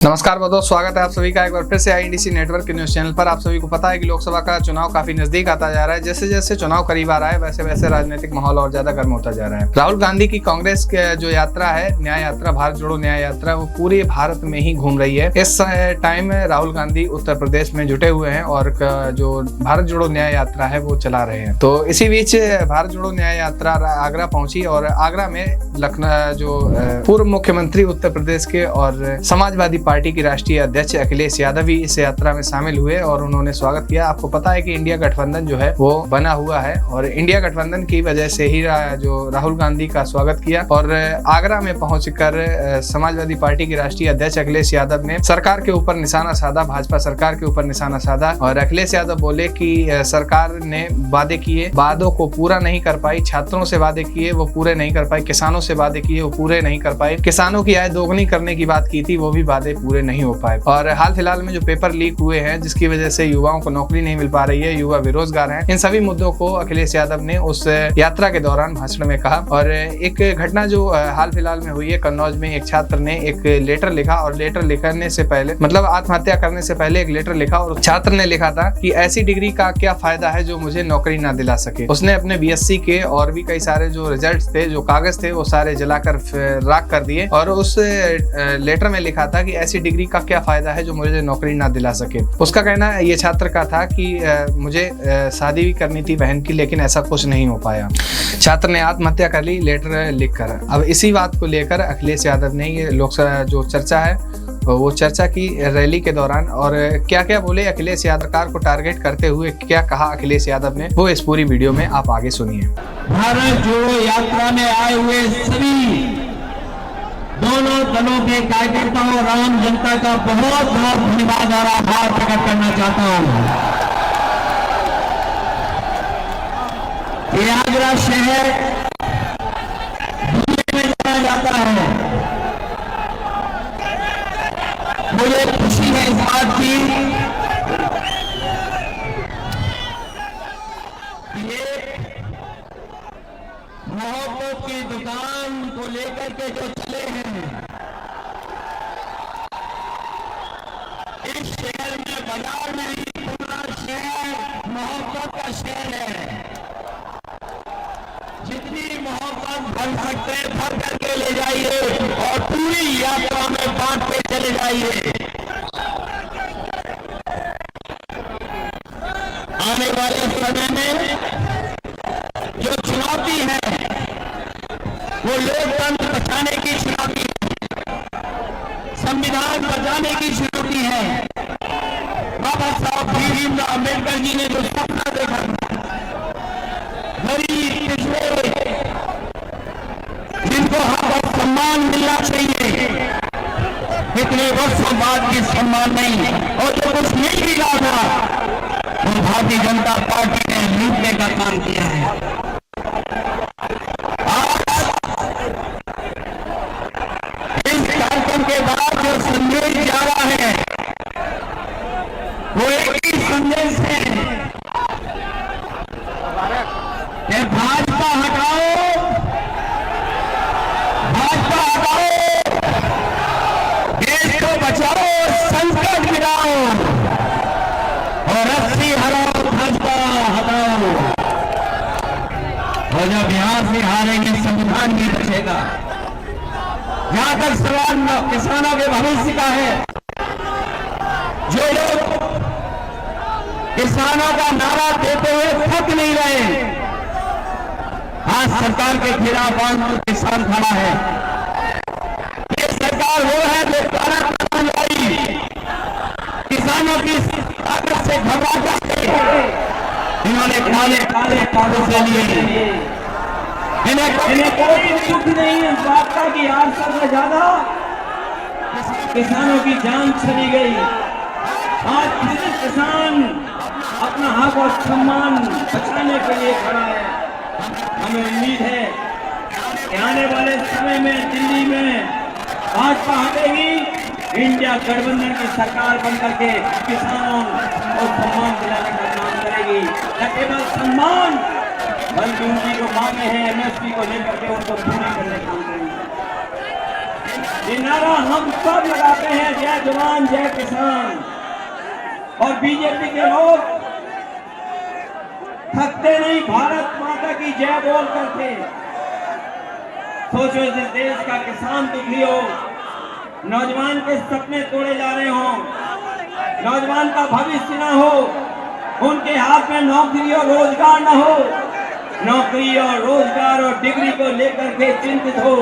नमस्कार बहुत स्वागत है आप सभी का एक बार फिर से आईएनडीसी नेटवर्क के न्यूज चैनल पर। आप सभी को पता है कि लोकसभा का चुनाव काफी नजदीक आता जा रहा है। जैसे जैसे चुनाव करीब आ रहा है वैसे वैसे राजनीतिक माहौल और ज्यादा गर्म होता जा रहा है। राहुल गांधी की कांग्रेस के जो यात्रा है, न्याय यात्रा, भारत जोड़ो न्याय यात्रा, वो पूरे भारत में ही घूम रही है। इस टाइम राहुल गांधी उत्तर प्रदेश में जुटे हुए हैं और जो भारत जोड़ो न्याय यात्रा है वो चला रहे हैं। तो इसी बीच भारत जोड़ो न्याय यात्रा आगरा पहुंची और आगरा में लखनऊ जो पूर्व मुख्यमंत्री उत्तर प्रदेश के और समाजवादी पार्टी की राष्ट्रीय अध्यक्ष अखिलेश यादव भी इस यात्रा में शामिल हुए और उन्होंने स्वागत किया। आपको पता है कि इंडिया गठबंधन जो है वो बना हुआ है और इंडिया गठबंधन की वजह से ही जो राहुल गांधी का स्वागत किया। और आगरा में पहुंचकर समाजवादी पार्टी के राष्ट्रीय अध्यक्ष अखिलेश यादव ने सरकार के ऊपर निशाना साधा, भाजपा सरकार के ऊपर निशाना साधा। और अखिलेश यादव बोले कि सरकार ने वादे किए, वादों को पूरा नहीं कर पाई। छात्रों से वादे किए वो पूरे नहीं कर पाई, किसानों से वादे किए वो पूरे नहीं कर पाए, किसानों की आय दोगुनी करने की बात की थी वो भी वादे पूरे नहीं हो पाए। और हाल फिलहाल में जो पेपर लीक हुए हैं जिसकी वजह से युवाओं को नौकरी नहीं मिल पा रही है, युवा बेरोजगार हैं, इन सभी मुद्दों को अखिलेश यादव ने उस यात्रा के दौरान भाषण में कहा। और एक घटना जो हाल फिलहाल में हुई है, कन्नौज में एक छात्र ने एक लेटर लिखा और लेटर लिखने से पहले, मतलब आत्महत्या करने से पहले एक लेटर लिखा और छात्र ने लिखा था कि ऐसी डिग्री का क्या फायदा है जो मुझे नौकरी ना दिला सके। उसने अपने बीएससी के और भी कई सारे जो रिजल्ट थे, जो कागज थे, वो सारे जलाकर राख कर दिए और उस लेटर में लिखा था कि ऐसी डिग्री का क्या फायदा है जो मुझे नौकरी ना दिला सके। उसका कहना ये छात्र का था कि मुझे शादी भी करनी थी बहन की, लेकिन ऐसा कुछ नहीं हो पाया। छात्र ने आत्महत्या कर ली लेटर लिखकर। अब इसी बात को लेकर अखिलेश यादव ने ये लोकसभा जो चर्चा है वो चर्चा की रैली के दौरान। और क्या क्या बोले अखिलेश यादव, सरकार को टारगेट करते हुए क्या कहा अखिलेश यादव ने, वो इस पूरी वीडियो में आप आगे सुनिए। भारत जोड़ो यात्रा में आए हुए सभी दोनों दलों के कार्यकर्ताओं और आम जनता का बहुत बहुत धन्यवाद और आभार प्रकट करना चाहता हूं। आगरा शहर में जाना जाता है। मुझे खुशी है इस बात की मोहब्बत की दुकान को लेकर के जो चले हैं, इस शहर में, बाजार में ही पूरा शहर मोहब्बत का शहर है। जितनी मोहब्बत भर सकते हैं भर करके ले जाइए और पूरी यात्रा में बांटते चले जाइए। आने वाले समय में जो चुनौती है वो लोकतंत्र बचाने की चुनौती है, संविधान बचाने की चुनौती है। बाबा साहब भीमराव अम्बेडकर जी ने जो सपना देखा, गरीब पिछड़े जिनको हक सम्मान मिलना चाहिए, इतने वर्षों बाद भी सम्मान नहीं, और जो कुछ नहीं मिला था वो भारतीय जनता पार्टी ने लूटने का काम किया है। के बाद जो संदेश जा रहा है वो एक ही संदेश है कि भाजपा हटाओ, भाजपा हटाओ, देश को बचाओ, संकट गिराओ और रस्सी हटाओ, भाजपा हटाओ। और जब बिहार से हारेंगे संविधान भी बचेगा। जहां तक सवाल किसानों के भविष्य का है, जो लोग किसानों का नारा देते हुए थक नहीं रहे, आज सरकार के खिलाफ आंदोलन किसान खड़ा है। ये सरकार वो है जो काला कानून लाई, किसानों की ताकत से घबरा करके इन्होंने काले काले कागज से लिए। इन्हें कोई दुख नहीं इस बात का कि 800 से ज्यादा किसानों की जान चली गई। आज फिर किसान अपना हक और सम्मान बचाने के लिए खड़ा है। हमें उम्मीद है कि आने वाले समय में दिल्ली में भाजपा हटेगी, इंडिया गठबंधन की सरकार बनकर के किसानों को सम्मान दिलाने का काम करेगी। न केवल सम्मान बल्कि उनकी जो मांगे हैं एमएसपी को लेकर के उनको पूरी करने का काम करेंगे। ये नारा हम सब लगाते हैं, जय जवान जय किसान। और बीजेपी के लोग थकते नहीं, भारत माता की जय बोल करके। सोचो जिस देश का किसान दुखी हो, नौजवान के सपने तोड़े जा रहे हो, नौजवान का भविष्य ना हो, उनके हाथ में नौकरी और रोजगार ना हो, नौकरी और रोजगार और डिग्री को लेकर के चिंतित हो।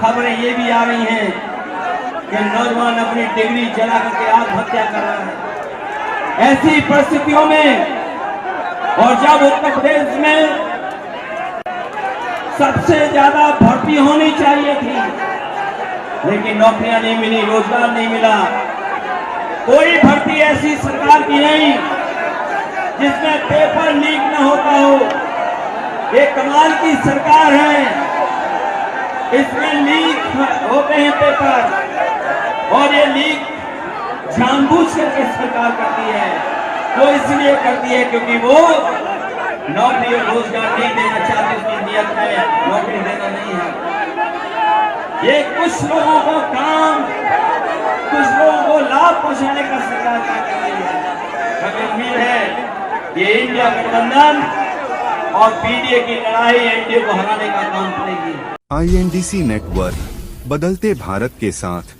खबरें ये भी आ रही हैं कि नौजवान अपनी डिग्री जला करके आत्महत्या कर रहा है। ऐसी परिस्थितियों में और जब उत्तर प्रदेश में सबसे ज्यादा भर्ती होनी चाहिए थी, लेकिन नौकरियां नहीं मिली, रोजगार नहीं मिला, कोई भर्ती ऐसी सरकार की नहीं जिसमें पेपर लीक न होता हो। ये कमाल की सरकार है, इसमें लीक होते हैं पेपर, और ये लीक जानबूझ करके सरकार करती है। वो इसलिए करती है क्योंकि वो नौकरी और रोजगार नहीं देना चाहती, उसकी नियत में नौकरी देना नहीं है। ये कुछ लोगों को काम, कुछ लोगों को लाभ पहुंचाने का सरकार कर रही है। हमें उम्मीद है ये इंडिया गठबंधन और पीडीए की लड़ाई एनडीए को हराने का काम करेगी। INDC नेटवर्क, बदलते भारत के साथ।